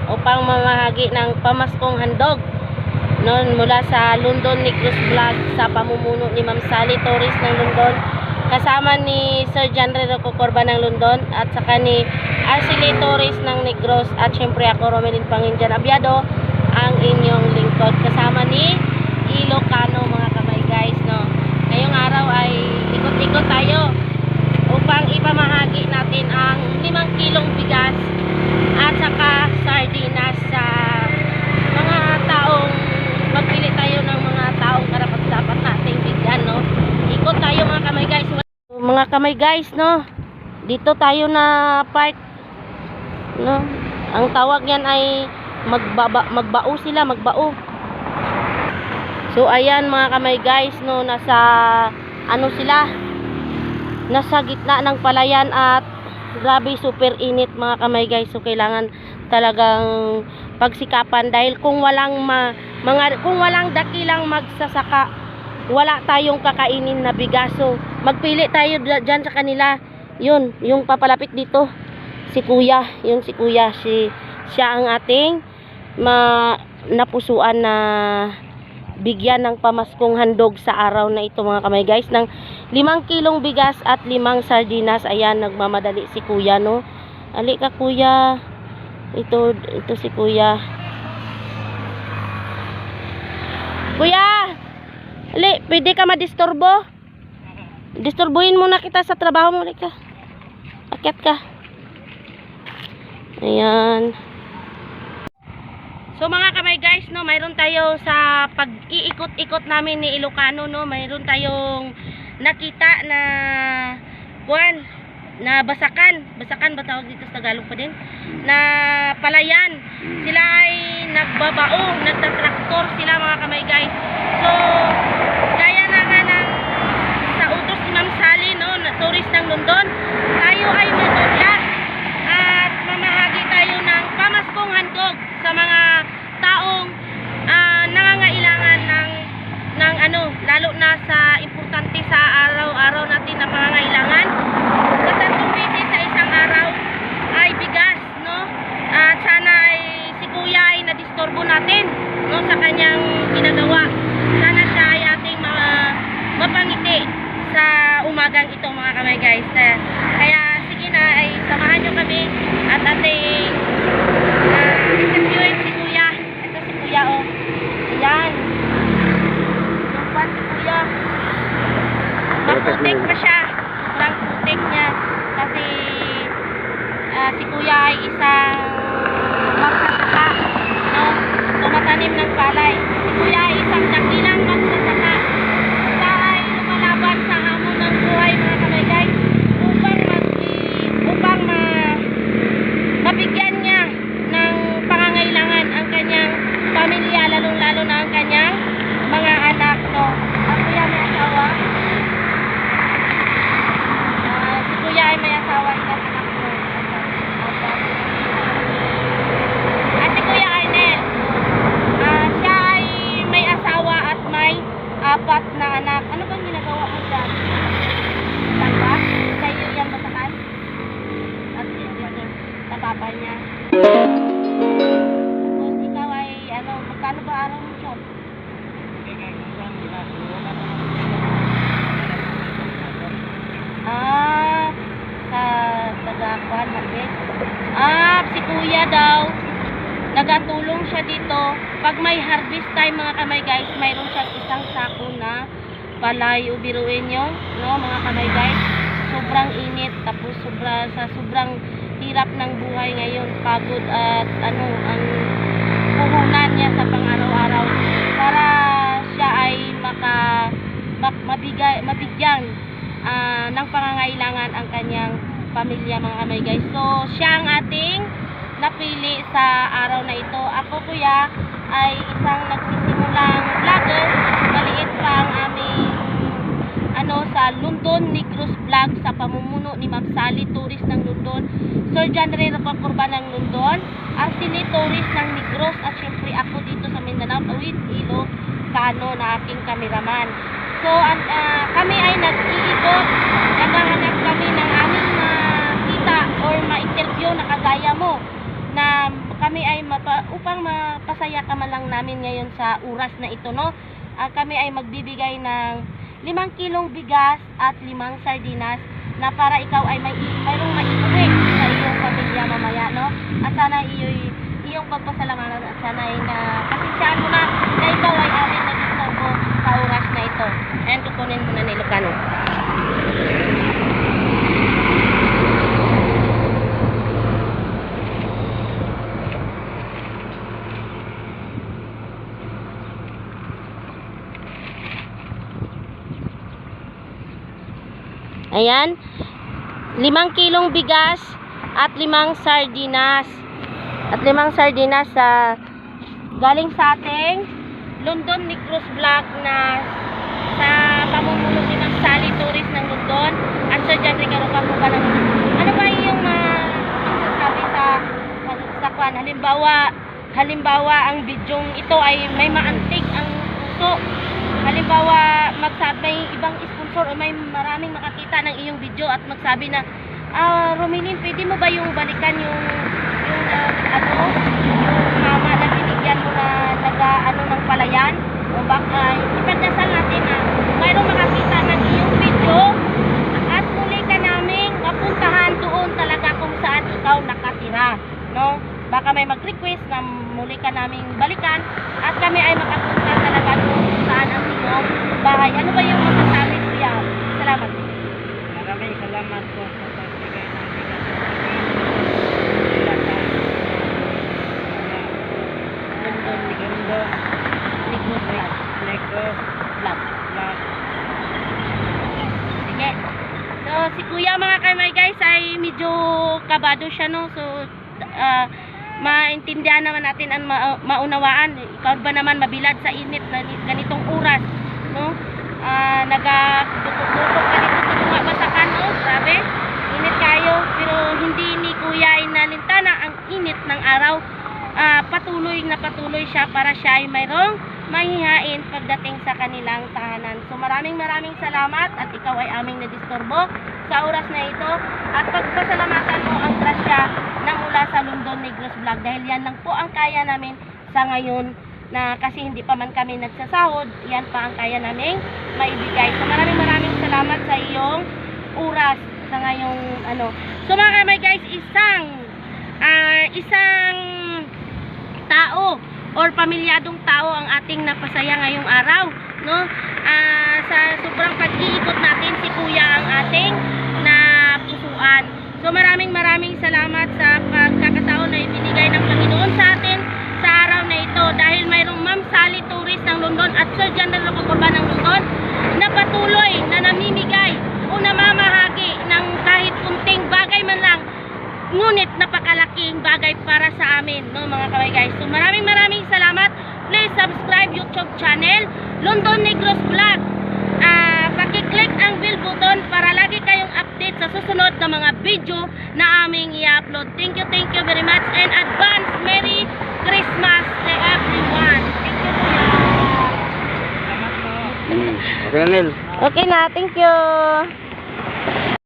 upang mamahagi ng pamaskong handog noon mula sa London Negros Vlog sa pamumuno ni Ma'am Sally Torres ng London, kasama ni Sir John Rocco Corba ng London at saka ni Arcely Torres ng Negros, at syempre ako Romelin Panginjan Abiado, ang inyong lingkod, kasama ni Ilocano mga kamay guys, no. Ngayong araw ay ikot-ikot tayo upang ipamahagi natin ang 5 kilong bigas at saka sardinas sa mga taong magpili tayo ng mga taong karapat-dapat nating bigyan, no. Ikot tayo mga kamay guys. Mga kamay guys, no. Dito tayo na park, no. Ang tawag yan ay magbao sila, magbao. So ayan mga kamay guys, no, nasa ano sila, nasa gitna ng palayan at grabe super init mga kamay guys. So kailangan talagang pagsikapan dahil kung walang kung walang dakilang magsasaka, wala tayong kakainin na bigas. So magpili tayo diyan sa kanila. Yun, yung papalapit dito si Kuya, yun si Kuya, siya ang ating napusuan na bigyan ng pamaskong handog sa araw na ito mga kamay guys, ng 5 kilong bigas at 5 sardinas. Ayan, nagmamadali si Kuya, no. Ali ka Kuya, ito si Kuya. Kuya, ali, pwede ka madisturbo? Disturbuhin muna kita sa trabaho mo, ka. Akyat ka. Ayan. So mga kamay guys, no, mayroon tayo sa pag-iikot-ikot namin ni Ilocano, no, mayroon tayong nakita na na basakan ba tawag dito sa Tagalog pa din, na palayan. Sila ay nagbabao, nagtatraktor sila mga kamay guys. So kaya na nga sa utos ni Ma'am Sally, no, na tourist ng London, tayo ay magdudla at mamahagi tayo ng pamaskong handog sa mga taong nangangailangan ng ano, lalo na sa importante sa araw-araw natin na pangangailangan. Sa 3 beses sa isang araw ay bigas, no. At sana ay si Kuya ay nadisturbo natin, no, sa kanyang ginagawa. Sana siya ay ating mapangiti sa umagang ito mga kamay guys. Kaya sige na, ay samahan nyo kami at ating interviewin si Kuya. Ito si Kuya, oh. Ayan. Lumpan si Kuya. Maputik pa siya. Sobrang putik niya. Kasi si Kuya ay isang magsasaka, no? Tumatanim ng palay. Si Kuya ay isang dakilang magsasaka. Siya ay lumalaban sa hamon ng buhay mga kamay guys, upang mabigyan niya ng pangangailangan ang kanyang pamilya, lalong-lalo na ang kanyang mga anak, no. Ang Kuya may asawa. Si Kuya ay may asawa, ilang anak, no. At si Kuya Arnel, siya ay may asawa at may 4 na anak. Ano bang ginagawa mo dyan? Tanda? Sa'yo yan matakan? At dito, sa papa niya. Tapos ikaw ay, ano, magkano ba araw mo siya? Sa tagakuan natin. Si Kuya daw, nagatulong siya dito. Pag may harvest time mga kamay guys, mayroon siyang isang sako na palay. Biruin nyo, no, mga kamay guys. Sobrang init, tapos sobrang hirap ng buhay ngayon, pagod at ano, ang puhunan niya sa pang-araw-araw para siya ay mabigyan ng pangangailangan ang kanyang pamilya mga kamay guys. So siya ang ating napili sa araw na ito. Ako Kuya ay isang nagsisimulang vlogger, maliit pa ang aming sa London Negros Vlog sa pamumuno ni Ma'am Sally Torres ng London, Sir John Rocco Corba ng London, Arcely Torres ng Negros, at syempre ako dito sa Mindanao with Ilocano na aking kameraman. So kami ay nag-iikot, naghahanap kami ng aming makita or ma-interview na kagaya mo na kami ay upang mapasaya ka man lang namin ngayon sa oras na ito, no? Kami ay magbibigay ng 5 kilong bigas at 5 sardinas na para ikaw ay mayroong maiuwi sa iyong pamilya mamaya, no? At sana iyong pagpasalamatan at sana ay pasensyahan mo na ikaw ay amin na disturbo sa oras na ito. And kukunin mo na ni Lucano. Ayan, 5 kilong bigas at 5 sardinas. At 5 sardinas galing sa ating London Negros Vlog na sa pamumuno ni Ma'am Sally Torres ng London at Sir John Ricardo Capuga ng London. Ano ba yung masasabi sa kwan? Halimbawa ang bidyong ito ay may maantig ang puso. Halimbawa, may ibang sponsor o may maraming makakita ng iyong video at magsabi na, Romilin, pwede mo ba yung balikan yung mama na binigyan mo na ng palayan? O baka, ipagdasal natin na mayroong makakita ng iyong video at muli ka namin mapuntahan doon talaga kung saan ikaw nakatira, no? Baka may mag-request na muli ka naming balikan at kami ay makapunta talaga doon kung saan ang iyong bahay. Ano ba yung masasabi, Kuya? Salamat. Maraming salamat po sa pagbigay ng bigas. Sige. So, si Kuya mga kamay guys ay medyo kabado siya, no? So, maintindihan naman natin ang maunawaan. Ikaw ba naman mabilad sa init na ganitong oras, no? Nagdutok-dutok ka dito sa mga basakan, no? Grabe, init kayo, pero hindi ni Kuya inalintana ang init ng araw. Patuloy na patuloy siya para siya ay mayroong mahihain pagdating sa kanilang tahanan. So maraming salamat at ikaw ay aming nadisturbo sa oras na ito at pagpasalamatan mo ang grasya na mula sa London Negros Vlog dahil yan lang po ang kaya namin sa ngayon na kasi hindi pa man kami nagsasahod, yan pa ang kaya naming maibigay. So maraming salamat sa iyong oras sa ngayong So mga kamay guys, isang tao or pamilyadong tao ang ating napasaya ngayong araw, no? Sa sobrang pag-iikot natin, si Kuya ang ating napusuan. So maraming salamat sa pagkakataon na ibinigay ng Panginoon sa atin sa araw na ito dahil mayroong Ma'am Sally Torres ng London at Sir John Ricardo Capuga ng London na patuloy na namimigay o namamahagi ng kahit kunting bagay man lang, ngunit napakalaking bagay para sa amin, no mga kamay guys. So maraming salamat. Please subscribe YouTube channel London Negros Vlog. Paki-click ang bell button para lagi kayong update sa susunod na mga video na aming i-upload. Thank you very much and advance Merry Christmas to everyone. Thank you, Kuya. Salamat po. Okay, Nel. Okay na, thank you.